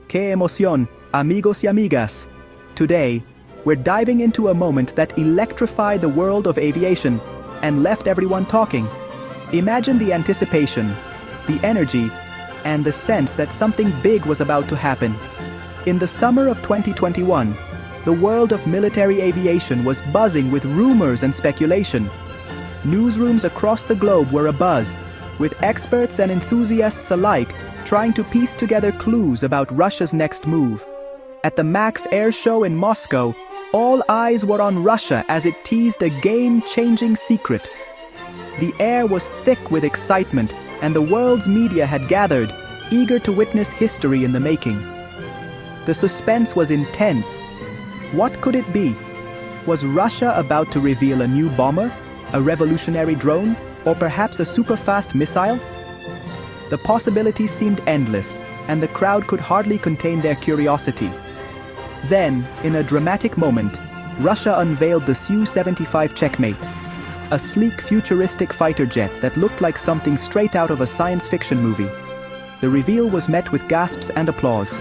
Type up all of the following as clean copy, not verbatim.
Qué emoción, amigos y amigas! Today, we're diving into a moment that electrified the world of aviation and left everyone talking. Imagine the anticipation, the energy, and the sense that something big was about to happen. In the summer of 2021, the world of military aviation was buzzing with rumors and speculation. Newsrooms across the globe were abuzz, with experts and enthusiasts alike trying to piece together clues about Russia's next move. At the MAX Air Show in Moscow, all eyes were on Russia as it teased a game-changing secret. The air was thick with excitement, and the world's media had gathered, eager to witness history in the making. The suspense was intense. What could it be? Was Russia about to reveal a new bomber, a revolutionary drone, or perhaps a super-fast missile? The possibilities seemed endless, and the crowd could hardly contain their curiosity. Then, in a dramatic moment, Russia unveiled the Su-75 Checkmate, a sleek futuristic fighter jet that looked like something straight out of a science fiction movie. The reveal was met with gasps and applause.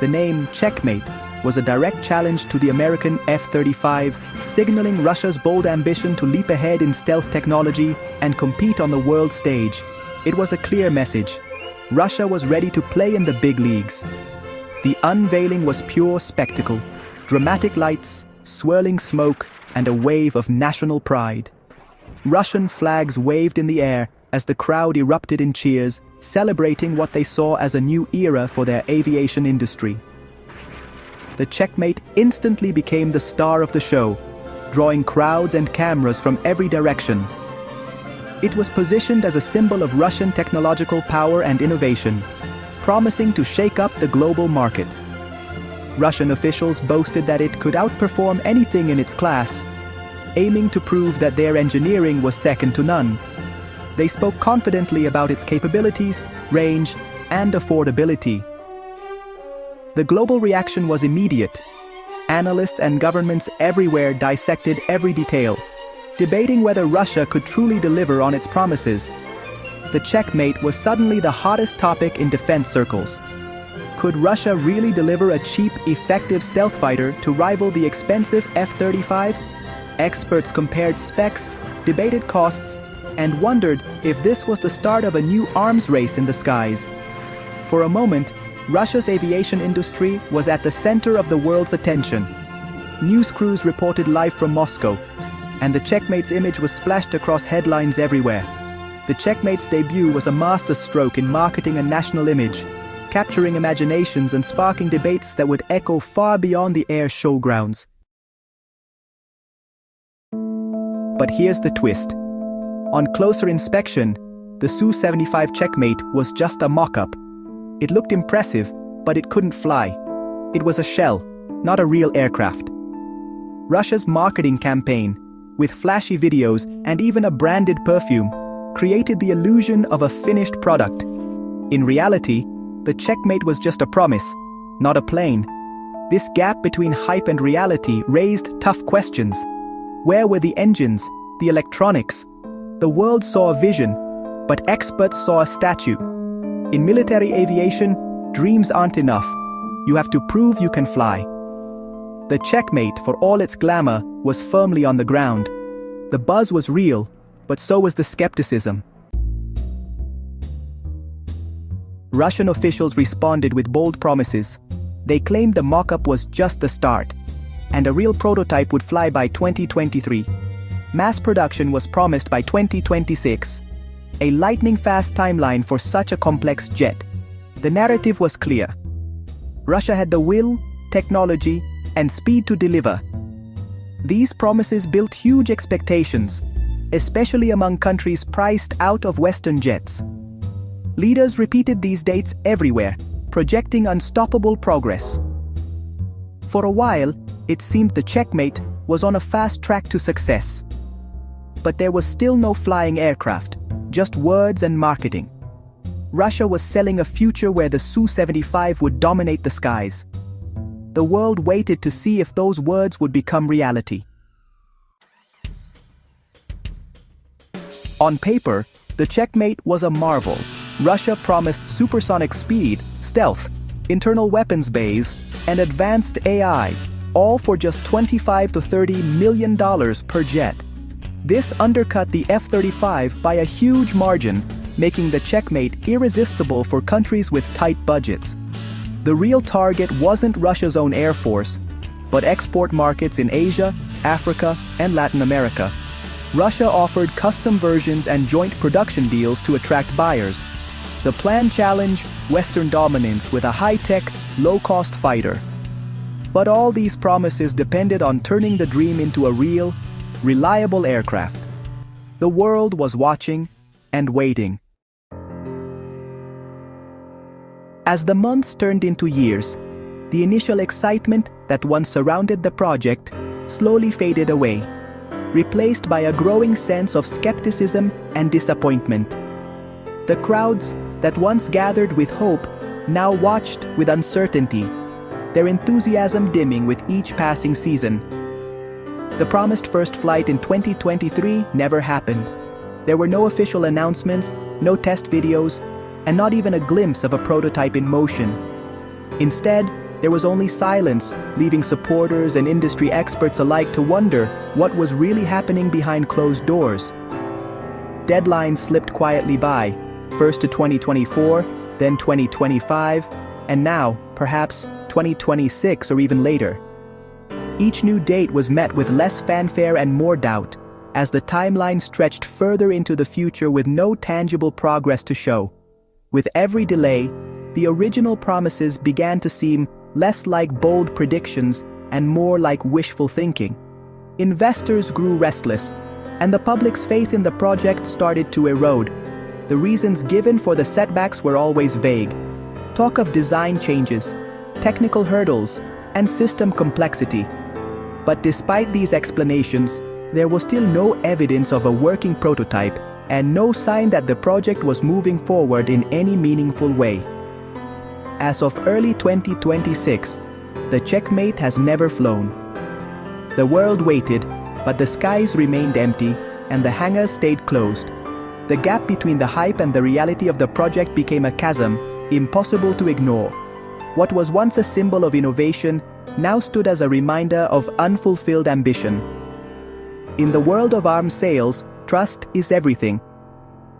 The name Checkmate was a direct challenge to the American F-35, signaling Russia's bold ambition to leap ahead in stealth technology and compete on the world stage. It was a clear message. Russia was ready to play in the big leagues. The unveiling was pure spectacle, dramatic lights, swirling smoke, and a wave of national pride. Russian flags waved in the air as the crowd erupted in cheers, celebrating what they saw as a new era for their aviation industry. The Checkmate instantly became the star of the show, drawing crowds and cameras from every direction. It was positioned as a symbol of Russian technological power and innovation, promising to shake up the global market. Russian officials boasted that it could outperform anything in its class, aiming to prove that their engineering was second to none. They spoke confidently about its capabilities, range, and affordability. The global reaction was immediate. Analysts and governments everywhere dissected every detail, debating whether Russia could truly deliver on its promises. The Checkmate was suddenly the hottest topic in defense circles. Could Russia really deliver a cheap, effective stealth fighter to rival the expensive F-35? Experts compared specs, debated costs, and wondered if this was the start of a new arms race in the skies. For a moment, Russia's aviation industry was at the center of the world's attention. News crews reported live from Moscow, and the Checkmate's image was splashed across headlines everywhere. The Checkmate's debut was a masterstroke in marketing a national image, capturing imaginations and sparking debates that would echo far beyond the air showgrounds. But here's the twist. On closer inspection, the Su-75 Checkmate was just a mock-up. It looked impressive, but it couldn't fly. It was a shell, not a real aircraft. Russia's marketing campaign, with flashy videos and even a branded perfume, created the illusion of a finished product. In reality, the Checkmate was just a promise, not a plane. This gap between hype and reality raised tough questions. Where were the engines, the electronics? The world saw a vision, but experts saw a statue. In military aviation, dreams aren't enough. You have to prove you can fly. The Checkmate, for all its glamour, was firmly on the ground. The buzz was real, but so was the skepticism. Russian officials responded with bold promises. They claimed the mock-up was just the start, and a real prototype would fly by 2023. Mass production was promised by 2026, a lightning-fast timeline for such a complex jet. The narrative was clear. Russia had the will, technology, and speed to deliver. These promises built huge expectations, especially among countries priced out of Western jets. Leaders repeated these dates everywhere, projecting unstoppable progress. For a while, it seemed the Checkmate was on a fast track to success. But there was still no flying aircraft, just words and marketing. Russia was selling a future where the Su-75 would dominate the skies. The world waited to see if those words would become reality. On paper, the Checkmate was a marvel. Russia promised supersonic speed, stealth, internal weapons bays, and advanced AI, all for just $25 to $30 million per jet. This undercut the F-35 by a huge margin, making the Checkmate irresistible for countries with tight budgets. The real target wasn't Russia's own air force, but export markets in Asia, Africa, and Latin America. Russia offered custom versions and joint production deals to attract buyers. The plan challenged Western dominance with a high-tech, low-cost fighter. But all these promises depended on turning the dream into a real, reliable aircraft. The world was watching and waiting. As the months turned into years, the initial excitement that once surrounded the project slowly faded away, replaced by a growing sense of skepticism and disappointment. The crowds that once gathered with hope now watched with uncertainty, their enthusiasm dimming with each passing season. The promised first flight in 2023 never happened. There were no official announcements, no test videos, and not even a glimpse of a prototype in motion. Instead, there was only silence, leaving supporters and industry experts alike to wonder what was really happening behind closed doors. Deadlines slipped quietly by, first to 2024, then 2025, and now, perhaps, 2026 or even later. Each new date was met with less fanfare and more doubt, as the timeline stretched further into the future with no tangible progress to show. With every delay, the original promises began to seem less like bold predictions and more like wishful thinking. Investors grew restless, and the public's faith in the project started to erode. The reasons given for the setbacks were always vague. Talk of design changes, technical hurdles, and system complexity. But despite these explanations, there was still no evidence of a working prototype and no sign that the project was moving forward in any meaningful way. As of early 2026, the Checkmate has never flown. The world waited, but the skies remained empty and the hangars stayed closed. The gap between the hype and the reality of the project became a chasm, impossible to ignore. What was once a symbol of innovation now stood as a reminder of unfulfilled ambition. In the world of arms sales, trust is everything.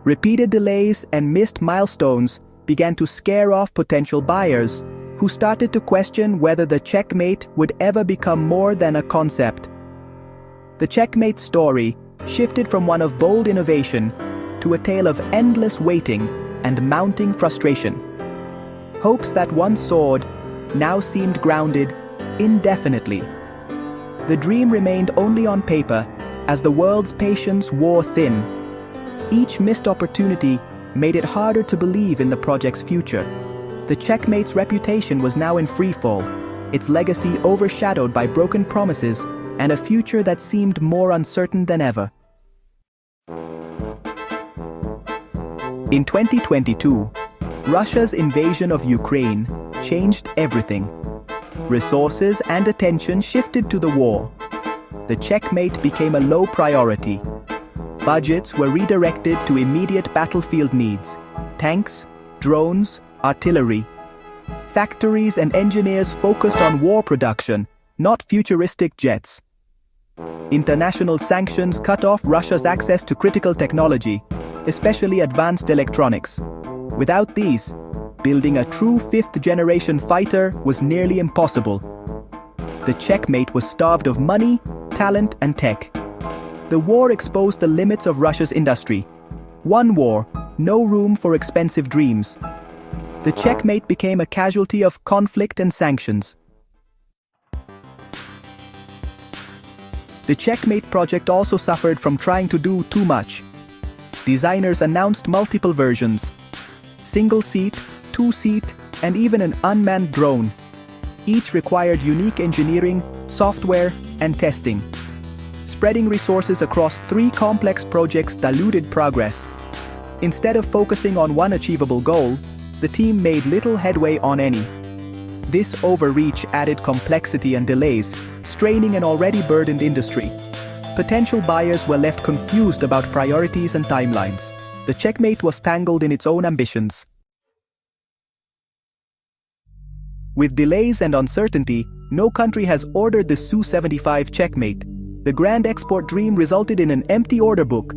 Repeated delays and missed milestones began to scare off potential buyers, who started to question whether the Checkmate would ever become more than a concept. The Checkmate story shifted from one of bold innovation to a tale of endless waiting and mounting frustration. Hopes that once soared now seemed grounded indefinitely. The dream remained only on paper as the world's patience wore thin. Each missed opportunity made it harder to believe in the project's future. The Checkmate's reputation was now in freefall, its legacy overshadowed by broken promises and a future that seemed more uncertain than ever. In 2022, Russia's invasion of Ukraine changed everything. Resources and attention shifted to the war. The Checkmate became a low priority. Budgets were redirected to immediate battlefield needs: tanks, drones, artillery. Factories and engineers focused on war production, not futuristic jets. International sanctions cut off Russia's access to critical technology, especially advanced electronics. Without these, building a true fifth-generation fighter was nearly impossible. The Checkmate was starved of money, talent, and tech. The war exposed the limits of Russia's industry. One war, no room for expensive dreams. The Checkmate became a casualty of conflict and sanctions. The Checkmate project also suffered from trying to do too much. Designers announced multiple versions: single-seat, two-seat, and even an unmanned drone. Each required unique engineering, software, and testing. Spreading resources across 3 complex projects diluted progress. Instead of focusing on one achievable goal, the team made little headway on any. This overreach added complexity and delays, straining an already burdened industry. Potential buyers were left confused about priorities and timelines. The Checkmate was tangled in its own ambitions. With delays and uncertainty, no country has ordered the Su-75 Checkmate. The grand export dream resulted in an empty order book.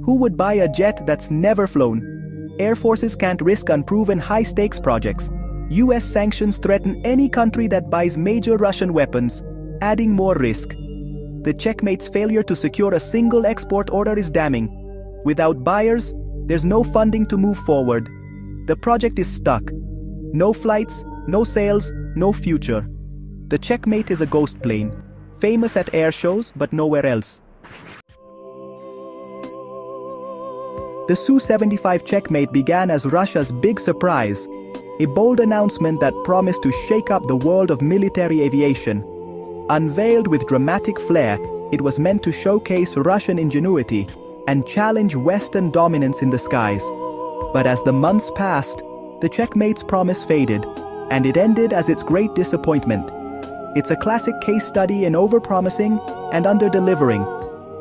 Who would buy a jet that's never flown? Air forces can't risk unproven high-stakes projects. US sanctions threaten any country that buys major Russian weapons, adding more risk. The Checkmate's failure to secure a single export order is damning. Without buyers, there's no funding to move forward. The project is stuck. No flights, no sales, no future. The Checkmate is a ghost plane, famous at air shows but nowhere else. The Su-75 Checkmate began as Russia's big surprise, a bold announcement that promised to shake up the world of military aviation. Unveiled with dramatic flair, it was meant to showcase Russian ingenuity and challenge Western dominance in the skies. But as the months passed, the Checkmate's promise faded, and it ended as its great disappointment. It's a classic case study in overpromising and under-delivering.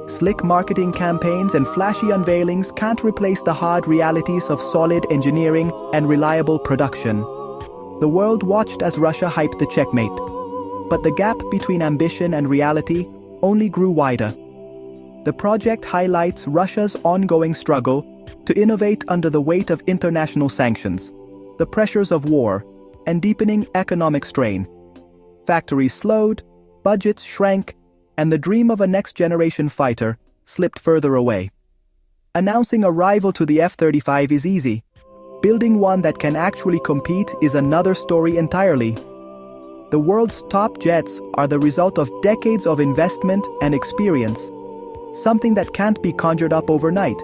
Slick marketing campaigns and flashy unveilings can't replace the hard realities of solid engineering and reliable production. The world watched as Russia hyped the Checkmate. But the gap between ambition and reality only grew wider. The project highlights Russia's ongoing struggle to innovate under the weight of international sanctions, the pressures of war, and deepening economic strain. Factories slowed, budgets shrank, and the dream of a next-generation fighter slipped further away. Announcing a rival to the F-35 is easy. Building one that can actually compete is another story entirely. The world's top jets are the result of decades of investment and experience, something that can't be conjured up overnight.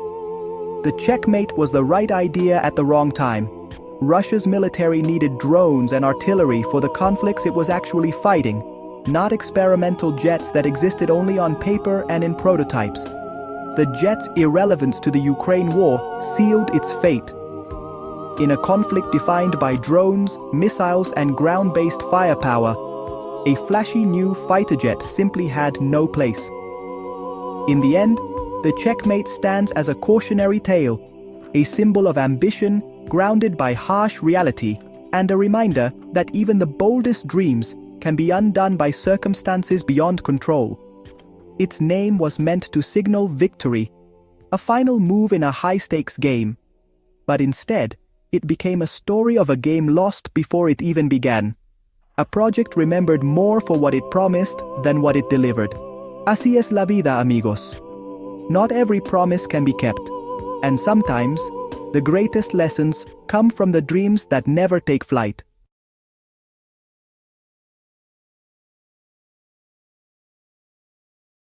The Checkmate was the right idea at the wrong time. Russia's military needed drones and artillery for the conflicts it was actually fighting, not experimental jets that existed only on paper and in prototypes. The jet's irrelevance to the Ukraine war sealed its fate. In a conflict defined by drones, missiles, and ground-based firepower, a flashy new fighter jet simply had no place. In the end, the Checkmate stands as a cautionary tale, a symbol of ambition grounded by harsh reality, and a reminder that even the boldest dreams can be undone by circumstances beyond control. Its name was meant to signal victory, a final move in a high-stakes game. But instead, it became a story of a game lost before it even began. A project remembered more for what it promised than what it delivered. Así es la vida, amigos. Not every promise can be kept, and sometimes, the greatest lessons come from the dreams that never take flight.